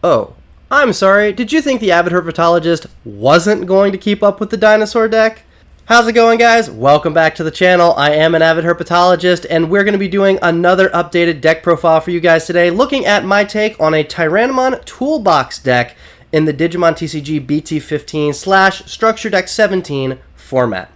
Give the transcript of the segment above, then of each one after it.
Oh, I'm sorry, did you think the avid herpetologist wasn't going to keep up with the dinosaur deck? How's it going, guys? Welcome back to the channel. I am an avid herpetologist, and we're going to be doing another updated deck profile for you guys today, looking at my take on a Tyrannomon Toolbox deck in the Digimon TCG BT15 / Structure Deck 17 format.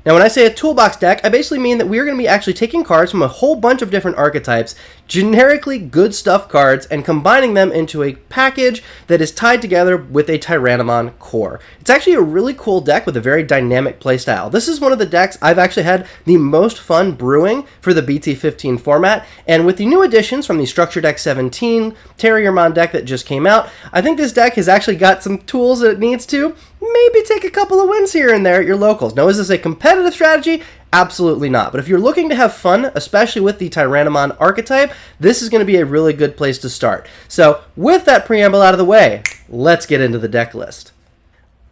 Now, when I say a toolbox deck, I basically mean that we're going to be actually taking cards from a whole bunch of different archetypes, generically good stuff cards, and combining them into a package that is tied together with a Tyrannomon core. It's actually a really cool deck with a very dynamic playstyle. This is one of the decks I've actually had the most fun brewing for the BT15 format, and with the new additions from the Structure Deck 17 Terriermon deck that just came out, I think this deck has actually got some tools that it needs to maybe take a couple of wins here and there at your locals. Now, is this a competitive strategy? Absolutely not. But if you're looking to have fun, especially with the Tyrannomon archetype, this is going to be a really good place to start. So, with that preamble out of the way, let's get into the deck list.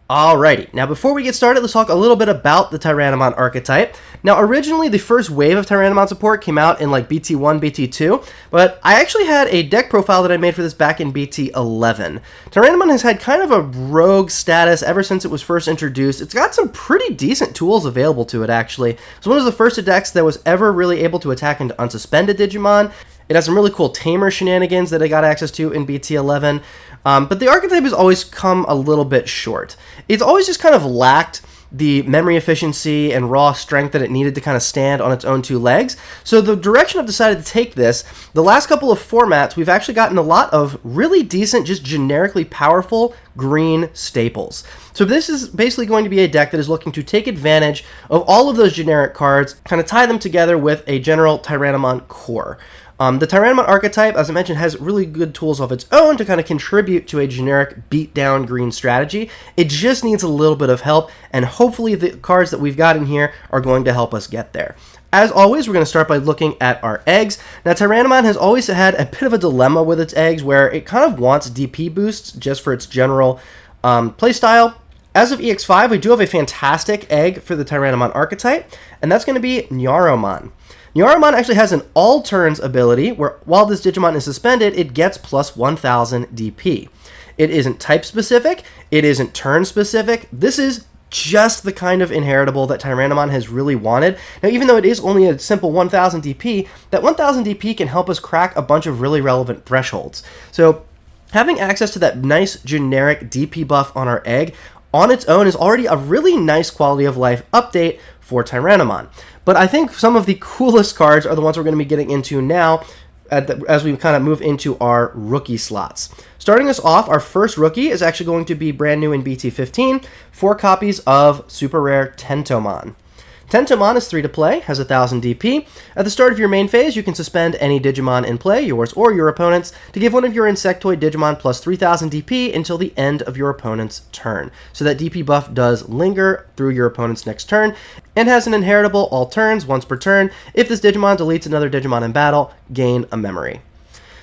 Alrighty, now before we get started, let's talk a little bit about the Tyrannomon archetype. Now, originally, the first wave of Tyrannomon support came out in like BT1, BT2, but I actually had a deck profile that I made for this back in BT11. Tyrannomon has had kind of a rogue status ever since it was first introduced. It's got some pretty decent tools available to it, actually. It's one of the first decks that was ever really able to attack into unsuspended Digimon. It has some really cool Tamer shenanigans that I got access to in BT11, but the archetype has always come a little bit short. It's always just kind of lacked the memory efficiency and raw strength that it needed to kind of stand on its own two legs. So the direction I've decided to take this, the last couple of formats, we've actually gotten a lot of really decent, just generically powerful green staples. So this is basically going to be a deck that is looking to take advantage of all of those generic cards, kind of tie them together with a general Tyrannomon core. The Tyrannomon archetype, as I mentioned, has really good tools of its own to kind of contribute to a generic beat-down green strategy. It just needs a little bit of help, and hopefully the cards that we've got in here are going to help us get there. As always, we're going to start by looking at our eggs. Now, Tyrannomon has always had a bit of a dilemma with its eggs, where it kind of wants DP boosts just for its general playstyle. As of EX5, we do have a fantastic egg for the Tyrannomon archetype, and that's going to be Nyaromon. Nyaromon actually has an all-turns ability, where while this Digimon is suspended, it gets plus 1000 DP. It isn't type-specific, it isn't turn-specific, this is just the kind of inheritable that Tyrannomon has really wanted. Now, even though it is only a simple 1000 DP, that 1000 DP can help us crack a bunch of really relevant thresholds. So, having access to that nice generic DP buff on our egg on its own is already a really nice quality of life update for Tyrannomon. But I think some of the coolest cards are the ones we're going to be getting into now as we kind of move into our rookie slots. Starting us off, our first rookie is actually going to be brand new in BT15, 4 copies of super rare Tentomon. Tentomon is 3 to play, has 1000 DP. At the start of your main phase, you can suspend any Digimon in play, yours or your opponent's, to give one of your Insectoid Digimon plus 3000 DP until the end of your opponent's turn. So that DP buff does linger through your opponent's next turn, and has an inheritable all turns, once per turn. If this Digimon deletes another Digimon in battle, gain a memory.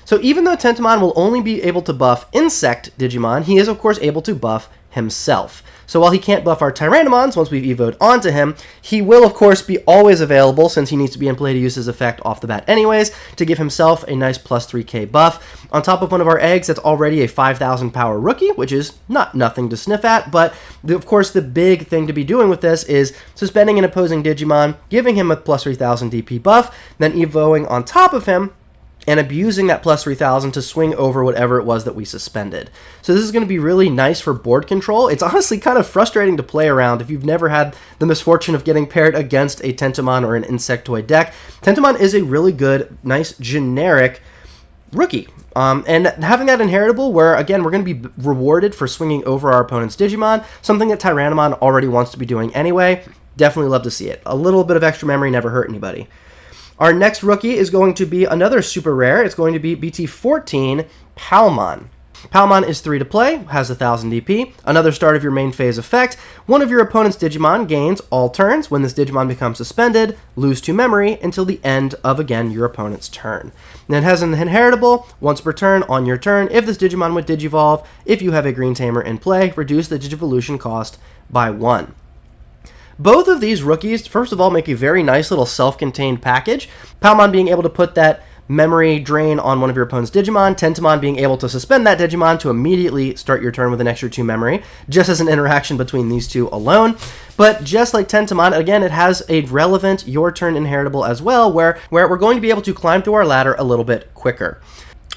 So even though Tentomon will only be able to buff Insect Digimon, he is of course able to buff himself. So while he can't buff our Tyrannomons once we've evoed onto him, he will of course be always available, since he needs to be in play to use his effect off the bat anyways, to give himself a nice plus 3k buff. On top of one of our eggs that's already a 5000 power rookie, which is nothing to sniff at, but of course the big thing to be doing with this is suspending an opposing Digimon, giving him a plus 3000 DP buff, then evoing on top of him, and abusing that plus 3000 to swing over whatever it was that we suspended. So this is going to be really nice for board control. It's honestly kind of frustrating to play around if you've never had the misfortune of getting paired against a Tentomon or an Insectoid deck. Tentomon is a really good, nice, generic rookie. And having that inheritable where, again, we're going to be rewarded for swinging over our opponent's Digimon, something that Tyrannomon already wants to be doing anyway, definitely love to see it. A little bit of extra memory never hurt anybody. Our next rookie is going to be another super rare. It's going to be BT14 Palmon. Palmon is 3 to play, has 1000 DP. Another start of your main phase effect. One of your opponent's Digimon gains all turns. When this Digimon becomes suspended, lose 2 memory until the end of, again, your opponent's turn. And it has an inheritable, once per turn on your turn. If this Digimon would Digivolve, if you have a Green Tamer in play, reduce the Digivolution cost by 1. Both of these rookies, first of all, make a very nice little self-contained package. Palmon being able to put that memory drain on one of your opponent's Digimon, Tentomon being able to suspend that Digimon to immediately start your turn with an extra 2 memory, just as an interaction between these two alone. But just like Tentomon, again, it has a relevant your turn inheritable as well, where we're going to be able to climb through our ladder a little bit quicker.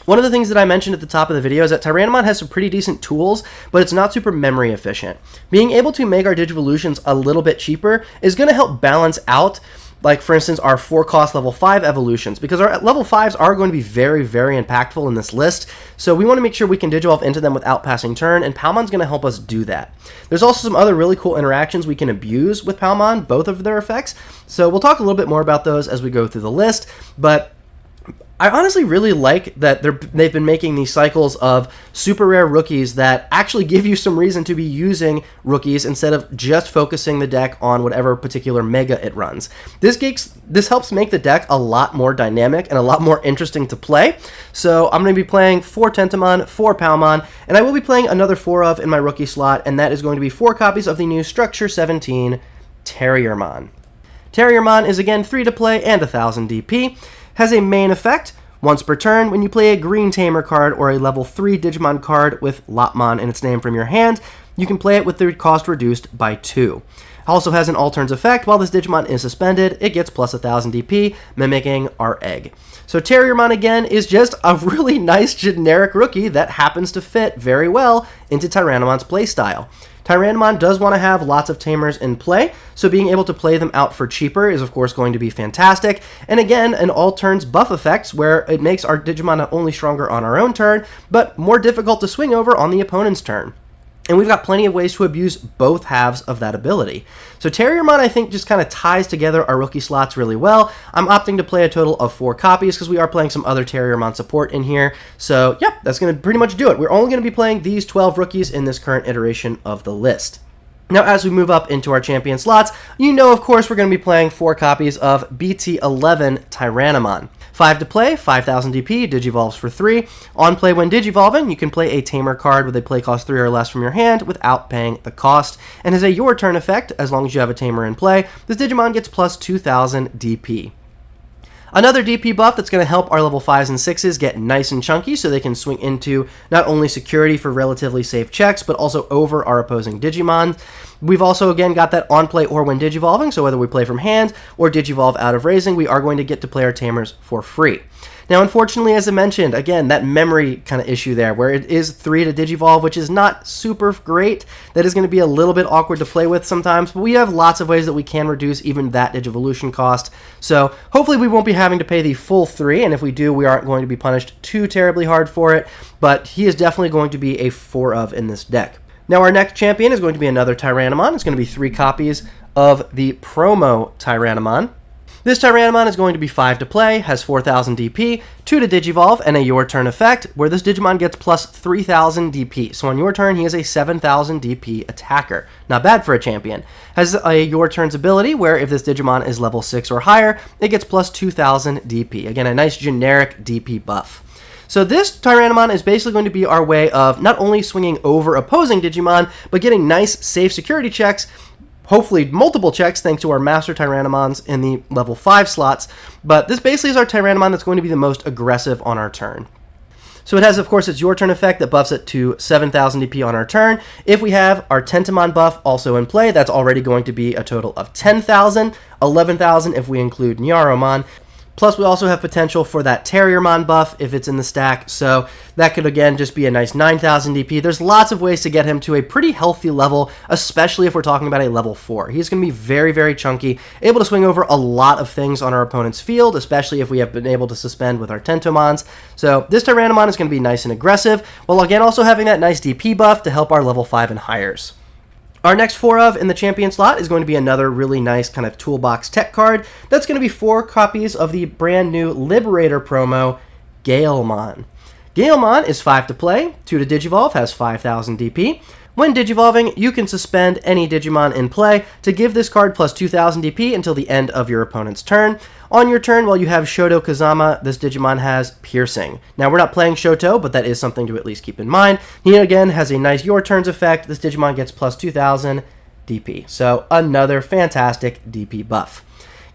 One of the things that I mentioned at the top of the video is that Tyrannomon has some pretty decent tools, but it's not super memory efficient. Being able to make our Digivolutions a little bit cheaper is going to help balance out, like for instance, our 4-cost level 5 evolutions, because our level 5s are going to be very, very impactful in this list, so we want to make sure we can Digivolve into them without passing turn, and Palmon's going to help us do that. There's also some other really cool interactions we can abuse with Palmon, both of their effects, so we'll talk a little bit more about those as we go through the list, but I honestly really like that they've been making these cycles of super rare rookies that actually give you some reason to be using rookies instead of just focusing the deck on whatever particular mega it runs. This helps make the deck a lot more dynamic and a lot more interesting to play. So I'm going to be playing 4 Tentomon, 4 Palmon, and I will be playing another 4 of in my rookie slot, and that is going to be 4 copies of the new Structure 17 Terriermon. Terriermon is again 3 to play and 1000 DP. Has a main effect. Once per turn, when you play a green Tamer card or a level 3 Digimon card with Lopmon in its name from your hand, you can play it with the cost reduced by 2. Also has an all turns effect. While this Digimon is suspended, it gets plus 1000 DP, mimicking our egg. So Terriermon again is just a really nice generic rookie that happens to fit very well into Tyrannomon's playstyle. Tyrannomon does want to have lots of Tamers in play, so being able to play them out for cheaper is of course going to be fantastic. And again, an all turns buff effect where it makes our Digimon not only stronger on our own turn, but more difficult to swing over on the opponent's turn. And we've got plenty of ways to abuse both halves of that ability. So Terriermon, I think, just kind of ties together our rookie slots really well. I'm opting to play a total of 4 copies because we are playing some other Terriermon support in here. So, yep, that's going to pretty much do it. We're only going to be playing these 12 rookies in this current iteration of the list. Now, as we move up into our champion slots, you know, of course, we're going to be playing 4 copies of BT11 Tyrannomon. 5 to play, 5000 DP, Digivolves for 3. On play when Digivolving, you can play a Tamer card with a play cost 3 or less from your hand without paying the cost, and has a your turn effect as long as you have a Tamer in play. This Digimon gets plus 2000 DP. Another DP buff that's going to help our level 5s and 6s get nice and chunky so they can swing into not only security for relatively safe checks, but also over our opposing Digimon. We've also, again, got that on play or when Digivolving, so whether we play from hand or Digivolve out of raising, we are going to get to play our Tamers for free. Now, unfortunately, as I mentioned, again, that memory kind of issue there, where it is 3 to Digivolve, which is not super great. That is going to be a little bit awkward to play with sometimes, but we have lots of ways that we can reduce even that Digivolution cost. So hopefully we won't be having to pay the full 3, and if we do, we aren't going to be punished too terribly hard for it, but he is definitely going to be a 4 of in this deck. Now, our next champion is going to be another Tyrannomon. It's going to be 3 copies of the promo Tyrannomon. This Tyrannomon is going to be 5 to play, has 4000 DP, 2 to Digivolve, and a your turn effect, where this Digimon gets plus 3000 DP. So on your turn, he is a 7000 DP attacker. Not bad for a champion. Has a your turn's ability, where if this Digimon is level 6 or higher, it gets plus 2000 DP. Again, a nice generic DP buff. So this Tyrannomon is basically going to be our way of not only swinging over opposing Digimon, but getting nice, safe security checks, hopefully multiple checks thanks to our MasterTyrannomons in the level 5 slots, but this basically is our Tyrannomon that's going to be the most aggressive on our turn. So it has, of course, its your turn effect that buffs it to 7000 DP on our turn. If we have our Tentomon buff also in play, that's already going to be a total of 10,000, 11,000 if we include Nyaromon. Plus, we also have potential for that Terriermon buff if it's in the stack, so that could, again, just be a nice 9,000 DP. There's lots of ways to get him to a pretty healthy level, especially if we're talking about a level 4. He's going to be very, very chunky, able to swing over a lot of things on our opponent's field, especially if we have been able to suspend with our Tentomons. So this Tyrannomon is going to be nice and aggressive, while, again, also having that nice DP buff to help our level 5 and higher. Our next 4 of in the champion slot is going to be another really nice kind of toolbox tech card. That's going to be 4 copies of the brand new Liberator promo, Galemon. Galemon is 5 to play, 2 to Digivolve, has 5000 DP. When Digivolving, you can suspend any Digimon in play to give this card plus 2000 DP until the end of your opponent's turn. On your turn, while you have Shoto Kazama, this Digimon has Piercing. Now, we're not playing Shoto, but that is something to at least keep in mind. He, again, has a nice Your Turns effect. This Digimon gets plus 2000 DP. So, another fantastic DP buff.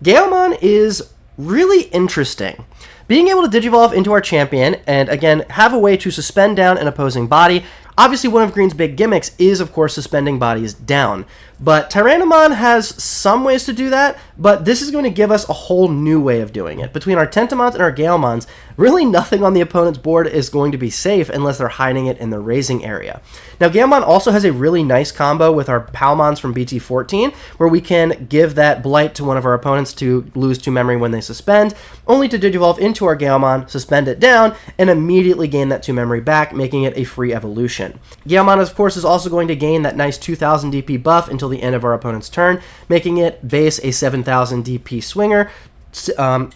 Galemon is really interesting. Being able to Digivolve into our champion, and again, have a way to suspend down an opposing body. Obviously, one of Green's big gimmicks is, of course, suspending bodies down. But Tyrannomon has some ways to do that, but this is going to give us a whole new way of doing it. Between our Tentomons and our Galemons, really nothing on the opponent's board is going to be safe unless they're hiding it in the raising area. Now, Galemon also has a really nice combo with our Palmons from BT14, where we can give that Blight to one of our opponents to lose 2 memory when they suspend, only to Digivolve into our Galemon, suspend it down, and immediately gain that 2 memory back, making it a free evolution. Galemon, of course, is also going to gain that nice 2000 DP buff until the end of our opponent's turn, making it base a 7000 DP swinger,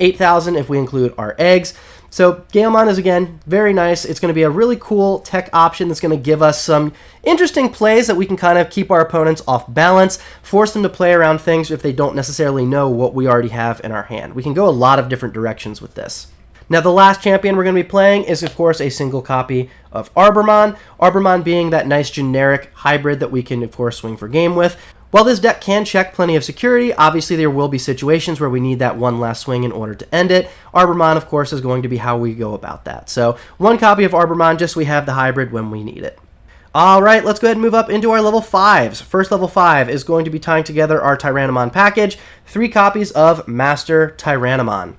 8000 if we include our eggs. So Galemon is, again, very nice. It's going to be a really cool tech option that's going to give us some interesting plays that we can kind of keep our opponents off balance, force them to play around things if they don't necessarily know what we already have in our hand. We can go a lot of different directions with this. Now, the last champion we're going to be playing is, of course, a single copy of Arbormon. Arbormon being that nice generic hybrid that we can, of course, swing for game with. While this deck can check plenty of security, obviously there will be situations where we need that one last swing in order to end it. Arbormon, of course, is going to be how we go about that. So, one copy of Arbormon, just so we have the hybrid when we need it. Alright, let's go ahead and move up into our level 5s. First level 5 is going to be tying together our Tyrannomon package, 3 copies of MasterTyrannomon.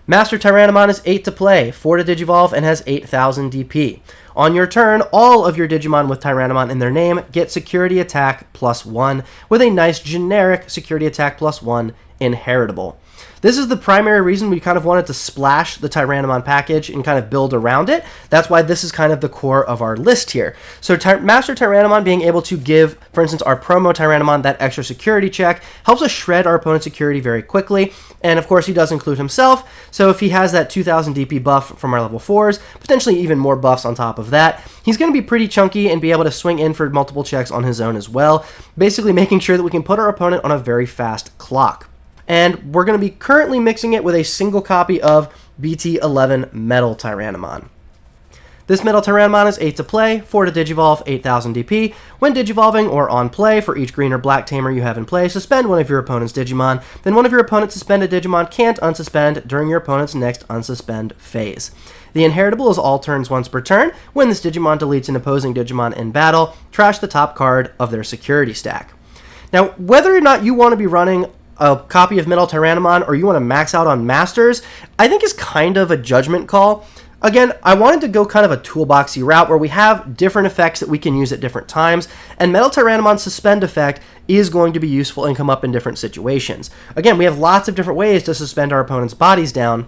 MasterTyrannomon is 8 to play, 4 to Digivolve, and has 8000 DP. On your turn, all of your Digimon with Tyrannomon in their name get Security Attack +1, with a nice generic Security Attack +1 inheritable. This is the primary reason we kind of wanted to splash the Tyrannomon package and kind of build around it. That's why this is kind of the core of our list here. So MasterTyrannomon being able to give, for instance, our promo Tyrannomon that extra security check helps us shred our opponent's security very quickly. And of course, he does include himself. So if he has that 2000 DP buff from our level 4s, potentially even more buffs on top of that, he's going to be pretty chunky and be able to swing in for multiple checks on his own as well, basically making sure that we can put our opponent on a very fast clock. And we're going to be currently mixing it with a single copy of BT11 MetalTyrannomon. This MetalTyrannomon is 8 to play, 4 to Digivolve, 8000 DP. When Digivolving or on play, for each green or black tamer you have in play, suspend one of your opponent's Digimon. Then one of your opponent's suspended Digimon can't unsuspend during your opponent's next unsuspend phase. The inheritable is all turns once per turn. When this Digimon deletes an opposing Digimon in battle, trash the top card of their security stack. Now, whether or not you want to be running a copy of MetalTyrannomon or you want to max out on Masters, I think is kind of a judgment call. Again, I wanted to go kind of a toolboxy route where we have different effects that we can use at different times, and MetalTyrannomon's suspend effect is going to be useful and come up in different situations. Again, we have lots of different ways to suspend our opponent's bodies down,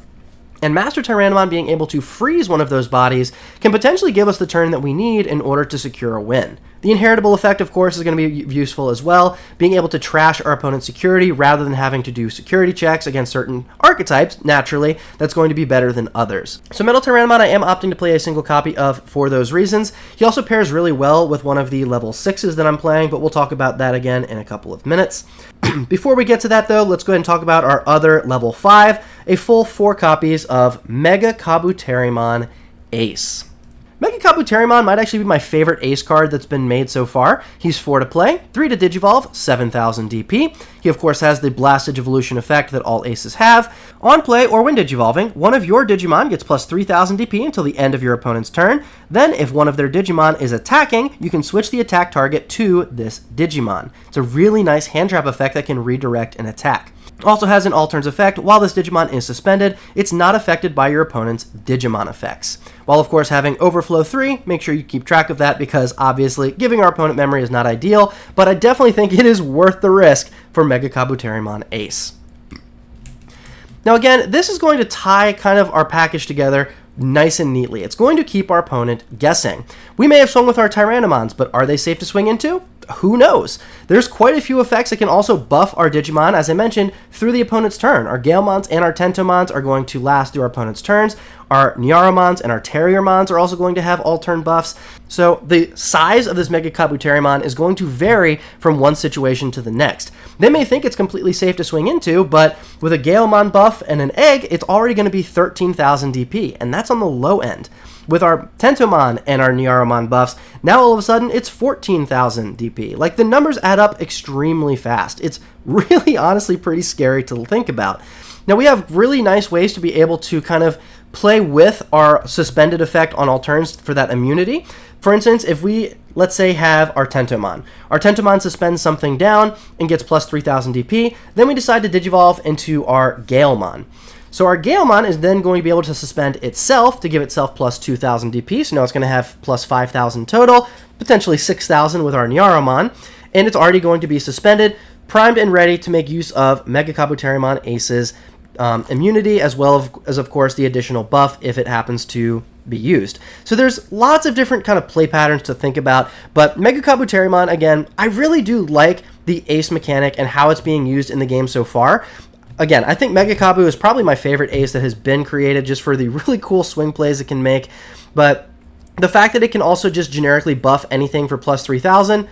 and MasterTyrannomon being able to freeze one of those bodies can potentially give us the turn that we need in order to secure a win. The inheritable effect, of course, is going to be useful as well, being able to trash our opponent's security rather than having to do security checks against certain archetypes, naturally, that's going to be better than others. So MetalTyrannomon I am opting to play a single copy of for those reasons. He also pairs really well with one of the level 6s that I'm playing, but we'll talk about that again in a couple of minutes. Before we get to that, though, let's go ahead and talk about our other level 5, a full 4 copies of MegaKabuterimon ACE. MegaKabuterimon might actually be my favorite Ace card that's been made so far. He's 4 to play, 3 to Digivolve, 7000 DP. He of course has the Blasted Evolution effect that all Aces have. On play or when Digivolving, one of your Digimon gets plus 3000 DP until the end of your opponent's turn. Then if one of their Digimon is attacking, you can switch the attack target to this Digimon. It's a really nice hand trap effect that can redirect an attack. Also has an all turns effect. While this Digimon is suspended, it's not affected by your opponent's Digimon effects. While of course having Overflow 3, make sure you keep track of that because obviously giving our opponent memory is not ideal, but I definitely think it is worth the risk for MegaKabuterimon ACE. Now again, this is going to tie kind of our package together nice and neatly. It's going to keep our opponent guessing. We may have swung with our Tyrannomons, but are they safe to swing into? Who knows? There's quite a few effects that can also buff our Digimon, as I mentioned, through the opponent's turn. Our Galemons and our Tentomons are going to last through our opponent's turns. Our Nyaromons and our Terriermons are also going to have all-turn buffs. So the size of this MegaKabuterimon is going to vary from one situation to the next. They may think it's completely safe to swing into, but with a Galemon buff and an egg, it's already going to be 13,000 DP, and that's on the low end. With our Tentomon and our Nyaromon buffs, now all of a sudden it's 14,000 DP. Like, the numbers add up extremely fast. It's really honestly pretty scary to think about. Now we have really nice ways to be able to kind of play with our suspended effect on all turns for that immunity. For instance, if we, let's say, have our Tentomon. Our Tentomon suspends something down and gets plus 3000 DP. Then we decide to Digivolve into our Galemon. So our Galemon is then going to be able to suspend itself to give itself plus 2000 DP. So now it's going to have plus 5000 total, potentially 6000 with our Nyaromon. And it's already going to be suspended, primed and ready to make use of MegaKabuterimon ACE's immunity, as well as, of course, the additional buff if it happens to be used. So there's lots of different kind of play patterns to think about, but MegaKabuterimon, again, I really do like the ace mechanic and how it's being used in the game so far. Again, I think MegaKabu is probably my favorite ace that has been created just for the really cool swing plays it can make, but the fact that it can also just generically buff anything for plus 3000,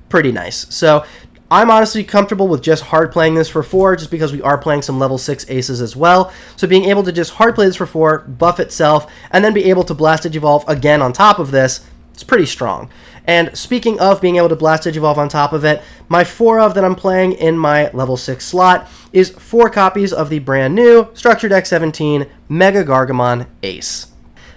pretty nice. So I'm honestly comfortable with just hard playing this for 4, just because we are playing some level 6 aces as well. So being able to just hard play this for 4, buff itself, and then be able to Blast Digivolve again on top of this, it's pretty strong. And speaking of being able to Blast Digivolve on top of it, my 4 of that I'm playing in my level 6 slot is 4 copies of the brand new Structured ST17 Megagargomon ACE.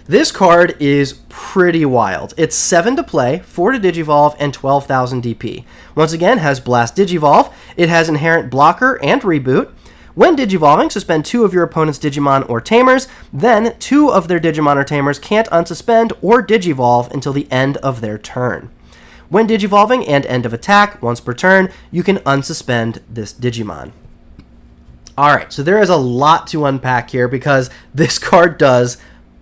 This card is pretty wild. It's 7 to play, 4 to Digivolve, and 12,000 DP. Once again, has Blast Digivolve. It has Inherent Blocker and Reboot. When Digivolving, suspend 2 of your opponent's Digimon or Tamers. Then, 2 of their Digimon or Tamers can't unsuspend or Digivolve until the end of their turn. When Digivolving and end of attack, once per turn, you can unsuspend this Digimon. Alright, so there is a lot to unpack here because this card does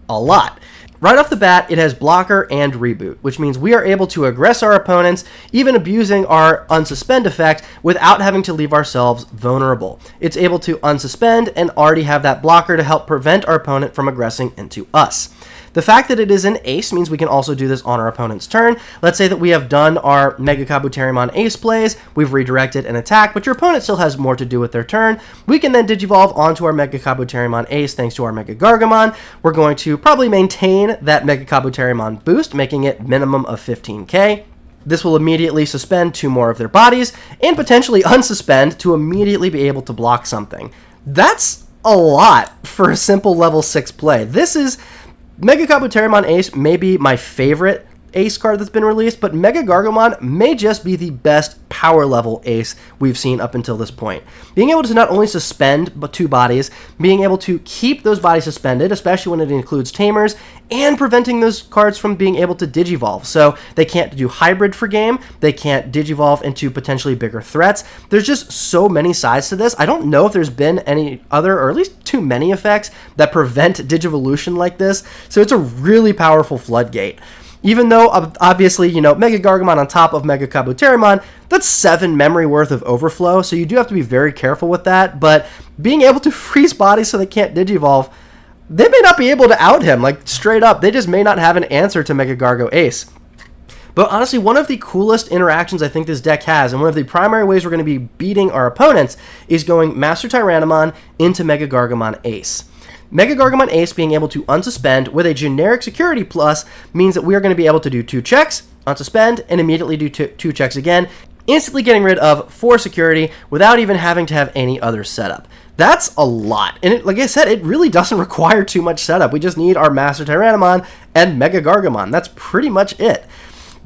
a lot. Right off the bat, it has Blocker and Reboot, which means we are able to aggress our opponents, even abusing our unsuspend effect without having to leave ourselves vulnerable. It's able to unsuspend and already have that blocker to help prevent our opponent from aggressing into us. The fact that it is an ace means we can also do this on our opponent's turn. Let's say that we have done our MegaKabuterimon ace plays, we've redirected an attack, but your opponent still has more to do with their turn. We can then Digivolve onto our MegaKabuterimon ace thanks to our Megagargomon. We're going to probably maintain that MegaKabuterimon boost, making it minimum of 15k. This will immediately suspend 2 more of their bodies, and potentially unsuspend to immediately be able to block something. That's a lot for a simple level 6 play. This is MegaKabuterimon ACE may be my favorite ace card that's been released, but Megagargomon may just be the best power level ace we've seen up until this point. Being able to not only suspend 2 bodies, being able to keep those bodies suspended, especially when it includes Tamers, and preventing those cards from being able to Digivolve. So they can't do hybrid for game, they can't Digivolve into potentially bigger threats. There's just so many sides to this. I don't know if there's been any other, or at least too many effects that prevent Digivolution like this, so it's a really powerful floodgate. Even though, obviously, you know, Megagargomon on top of MegaKabuterimon, that's 7 memory worth of overflow, so you do have to be very careful with that, but being able to freeze bodies so they can't Digivolve, they may not be able to out him, like, straight up. They just may not have an answer to Megagargo Ace. But honestly, one of the coolest interactions I think this deck has, and one of the primary ways we're going to be beating our opponents, is going MasterTyrannomon into Megagargomon Ace. Megagargomon Ace being able to unsuspend with a generic security plus means that we are going to be able to do 2 checks, unsuspend, and immediately do 2 checks again, instantly getting rid of 4 security without even having to have any other setup. That's a lot, and like I said, it really doesn't require too much setup. We just need our MasterTyrannomon and Megagargomon. That's pretty much it.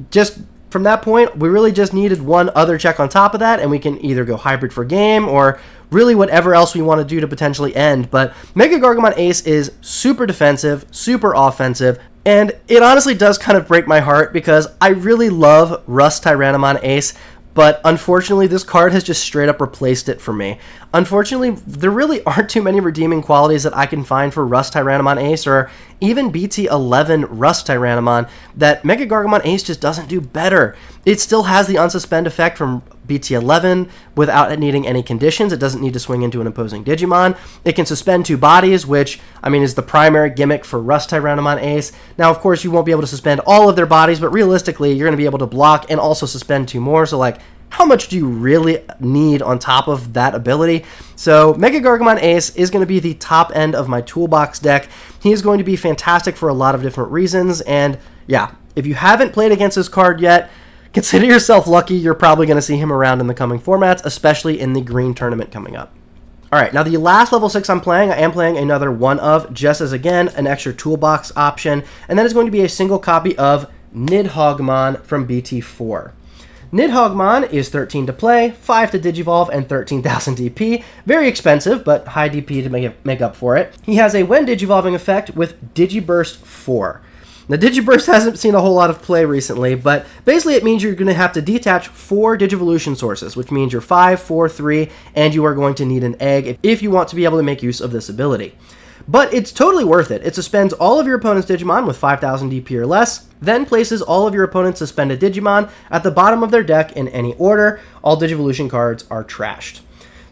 Just from that point, we really just needed 1 other check on top of that, and we can either go hybrid for game or really whatever else we want to do to potentially end. But Megagargomon Ace is super defensive, super offensive, and it honestly does kind of break my heart because I really love Tyrannomon Ace, but unfortunately this card has just straight up replaced it for me. Unfortunately, there really aren't too many redeeming qualities that I can find for Tyrannomon Ace or even BT11 Tyrannomon that Megagargomon Ace just doesn't do better. It still has the unsuspend effect from BT11 without needing any conditions. It doesn't need to swing into an opposing Digimon. It can suspend 2 bodies, which, I mean, is the primary gimmick for Tyrannomon Ace. Now, of course, you won't be able to suspend all of their bodies, but realistically, you're going to be able to block and also suspend 2 more, so, like, how much do you really need on top of that ability? So Megagargomon Ace is going to be the top end of my Toolbox deck. He is going to be fantastic for a lot of different reasons, and yeah, if you haven't played against this card yet, consider yourself lucky. You're probably going to see him around in the coming formats, especially in the green tournament coming up. All right, now the last level 6 I am playing another one of, just as again, an extra toolbox option, and that is going to be a single copy of Nidhoggmon from BT4. Nidhoggmon is 13 to play, 5 to digivolve, and 13,000 DP. Very expensive, but high DP to make up for it. He has a when digivolving effect with Digiburst 4. Now, Digiburst hasn't seen a whole lot of play recently, but basically it means you're going to have to detach 4 Digivolution sources, which means you're 5, 4, 3, and you are going to need an egg if you want to be able to make use of this ability. But it's totally worth it. It suspends all of your opponent's Digimon with 5,000 DP or less, then places all of your opponent's suspended Digimon at the bottom of their deck in any order. All Digivolution cards are trashed.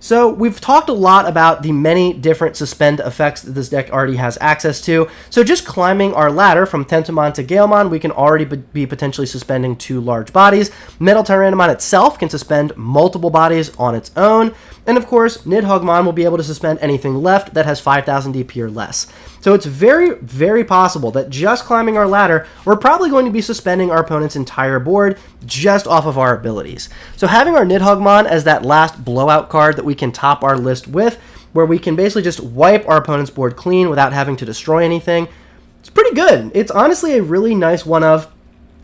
So we've talked a lot about the many different suspend effects that this deck already has access to. So just climbing our ladder from Tentomon to Galemon, we can already be potentially suspending 2 large bodies. MetalTyrannomon itself can suspend multiple bodies on its own. And of course, Nidhoggmon will be able to suspend anything left that has 5,000 DP or less. So it's very, very possible that just climbing our ladder, we're probably going to be suspending our opponent's entire board just off of our abilities. So having our Nidhoggmon as that last blowout card that we can top our list with, where we can basically just wipe our opponent's board clean without having to destroy anything, it's pretty good. It's honestly a really nice one-of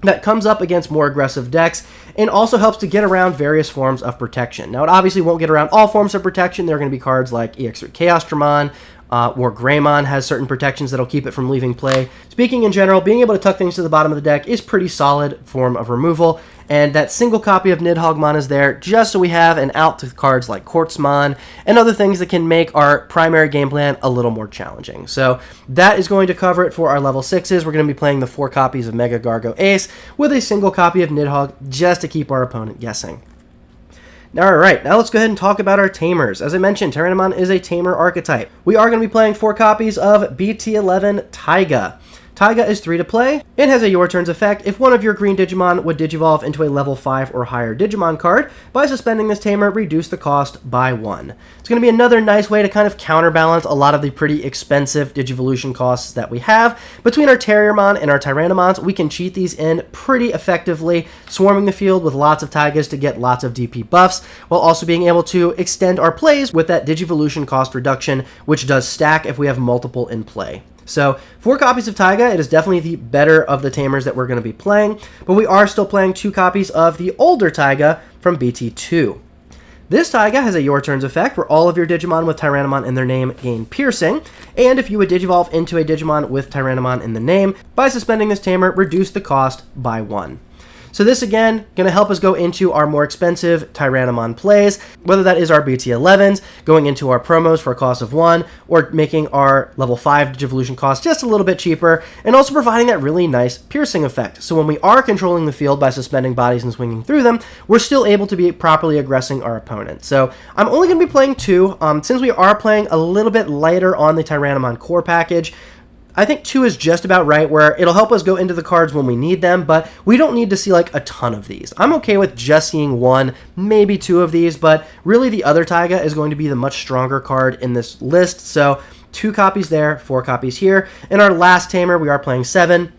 that comes up against more aggressive decks and also helps to get around various forms of protection. Now, it obviously won't get around all forms of protection. There are going to be cards like EX3 Chaosdramon, or Greymon has certain protections that'll keep it from leaving play. Speaking in general, being able to tuck things to the bottom of the deck is pretty solid form of removal, and that single copy of Nidhoggmon is there just so we have an out to cards like Quartzmon and other things that can make our primary game plan a little more challenging. So that is going to cover it for our level 6s. We're going to be playing the 4 copies of Megagargomon ACE with a single copy of Nidhogg just to keep our opponent guessing. Alright, now let's go ahead and talk about our Tamers. As I mentioned, Tyrannomon is a Tamer archetype. We are going to be playing 4 copies of BT11 Taiga. Taiga is 3 to play. It has a Your Turns effect if one of your green Digimon would digivolve into a level 5 or higher Digimon card. By suspending this Tamer, reduce the cost by 1. It's going to be another nice way to kind of counterbalance a lot of the pretty expensive Digivolution costs that we have. Between our Terriermon and our Tyrannomons, we can cheat these in pretty effectively, swarming the field with lots of Taigas to get lots of DP buffs, while also being able to extend our plays with that Digivolution cost reduction, which does stack if we have multiple in play. So 4 copies of Taiga, it is definitely the better of the Tamers that we're going to be playing, but we are still playing 2 copies of the older Taiga from BT2. This Taiga has a Your Turns effect where all of your Digimon with Tyrannomon in their name gain piercing, and if you would digivolve into a Digimon with Tyrannomon in the name, by suspending this Tamer, reduce the cost by 1. So this, again, going to help us go into our more expensive Tyrannomon plays, whether that is our BT11s, going into our promos for a cost of 1, or making our level 5 Digivolution cost just a little bit cheaper, and also providing that really nice piercing effect. So when we are controlling the field by suspending bodies and swinging through them, we're still able to be properly aggressing our opponent. So I'm only going to be playing 2, since we are playing a little bit lighter on the Tyrannomon core package. I think 2 is just about right, where it'll help us go into the cards when we need them, but we don't need to see like a ton of these. I'm okay with just seeing 1, maybe 2 of these, but really the other Taiga is going to be the much stronger card in this list, so 2 copies there, 4 copies here. In our last Tamer, we are playing 7,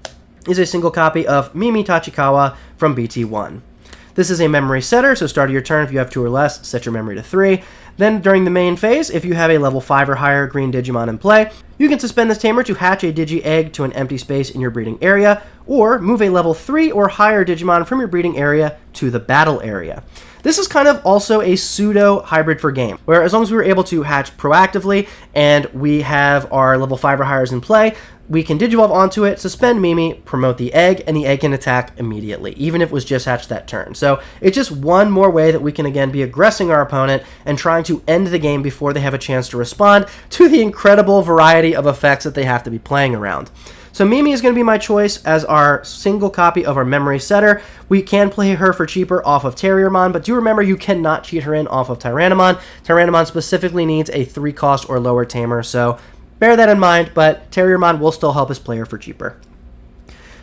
is a single copy of Mimi Tachikawa from BT1. This is a memory setter, so start of your turn, if you have 2 or less, set your memory to 3. Then during the main phase, if you have a level 5 or higher green Digimon in play, you can suspend this Tamer to hatch a Digi-Egg to an empty space in your breeding area, or move a level 3 or higher Digimon from your breeding area to the battle area. This is kind of also a pseudo-hybrid for game, where as long as we were able to hatch proactively, and we have our level 5 or higher in play, we can digivolve onto it, suspend Mimi, promote the egg, and the egg can attack immediately, even if it was just hatched that turn. So it's just one more way that we can, again, be aggressing our opponent and trying to end the game before they have a chance to respond to the incredible variety of effects that they have to be playing around. So Mimi is going to be my choice as our single copy of our memory setter. We can play her for cheaper off of Terriermon, but do remember you cannot cheat her in off of Tyrannomon. Tyrannomon specifically needs a 3 cost or lower Tamer, so bear that in mind, but Terriermon will still help us play her for cheaper.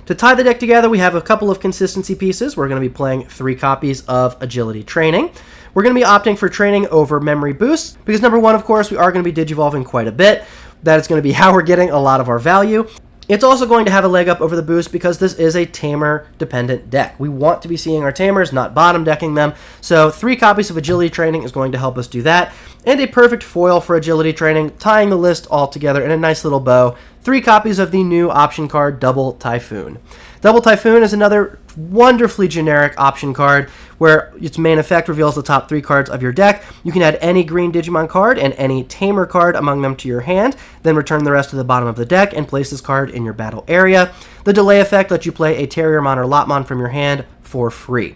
To tie the deck together, we have a couple of consistency pieces. We're going to be playing 3 copies of Agility Training. We're going to be opting for training over memory boosts, because number 1, of course, we are going to be digivolving quite a bit. That is going to be how we're getting a lot of our value. It's also going to have a leg up over the boost because this is a Tamer-dependent deck. We want to be seeing our Tamers, not bottom decking them. So 3 copies of Agility Training is going to help us do that. and a perfect foil for agility training, tying the list all together in a nice little bow. 3 copies of the new option card, Double Typhoon. Double Typhoon is another wonderfully generic option card where its main effect reveals the top 3 cards of your deck. You can add any green Digimon card and any Tamer card among them to your hand, then return the rest to the bottom of the deck and place this card in your battle area. The delay effect lets you play a Terriermon or Lotmon from your hand for free.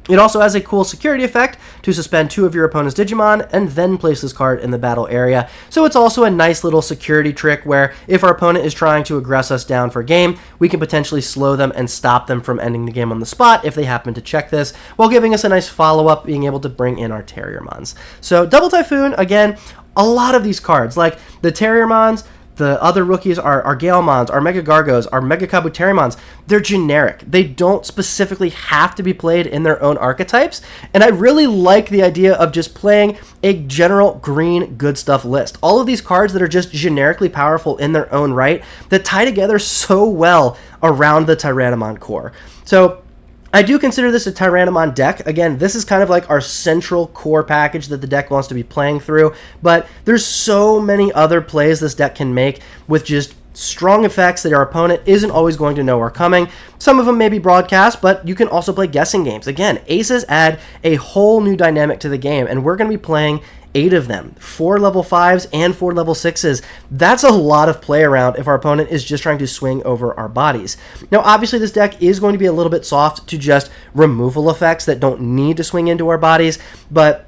It also has a cool security effect to suspend 2 of your opponent's Digimon and then place this card in the battle area. So it's also a nice little security trick where if our opponent is trying to aggress us down for game, we can potentially slow them and stop them from ending the game on the spot if they happen to check this, while giving us a nice follow-up, being able to bring in our Terriermons. So Double Typhoon, again, a lot of these cards, like the Terriermons, the other rookies are Galemons, our Megagargos, our MegaKabuterimons. They're generic. They don't specifically have to be played in their own archetypes. And I really like the idea of just playing a general green good stuff list. All of these cards that are just generically powerful in their own right that tie together so well around the Tyrannomon core. So I do consider this a Tyrannomon deck. Again, this is kind of like our central core package that the deck wants to be playing through, but there's so many other plays this deck can make with just strong effects that our opponent isn't always going to know are coming. Some of them may be broadcast, but you can also play guessing games. Again, aces add a whole new dynamic to the game, and we're going to be playing 8 of them, 4 level 5s and 4 level 6s. That's a lot of play around if our opponent is just trying to swing over our bodies. Now, obviously, this deck is going to be a little bit soft to just removal effects that don't need to swing into our bodies, but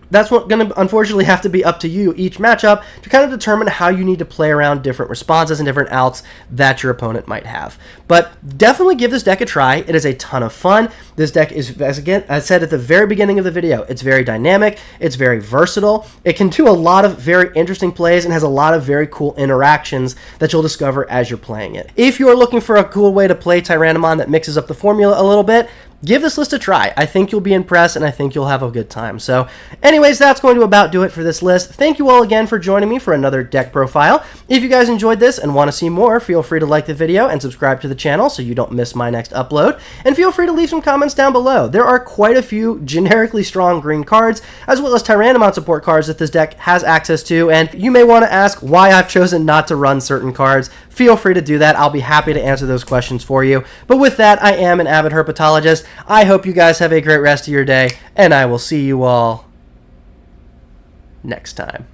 that's going to unfortunately have to be up to you each matchup to kind of determine how you need to play around different responses and different outs that your opponent might have. But definitely give this deck a try. It is a ton of fun. This deck is, as I said at the very beginning of the video, it's very dynamic, it's very versatile, it can do a lot of very interesting plays and has a lot of very cool interactions that you'll discover as you're playing it. If you're looking for a cool way to play Tyrannomon that mixes up the formula a little bit, give this list a try. I think you'll be impressed, and I think you'll have a good time. So, anyways, that's going to about do it for this list. Thank you all again for joining me for another deck profile. If you guys enjoyed this and want to see more, feel free to like the video and subscribe to the channel so you don't miss my next upload. And feel free to leave some comments down below. There are quite a few generically strong green cards, as well as Tyrannomon support cards that this deck has access to, and you may want to ask why I've chosen not to run certain cards. Feel free to do that. I'll be happy to answer those questions for you. But with that, I am an avid herpetologist. I hope you guys have a great rest of your day, and I will see you all next time.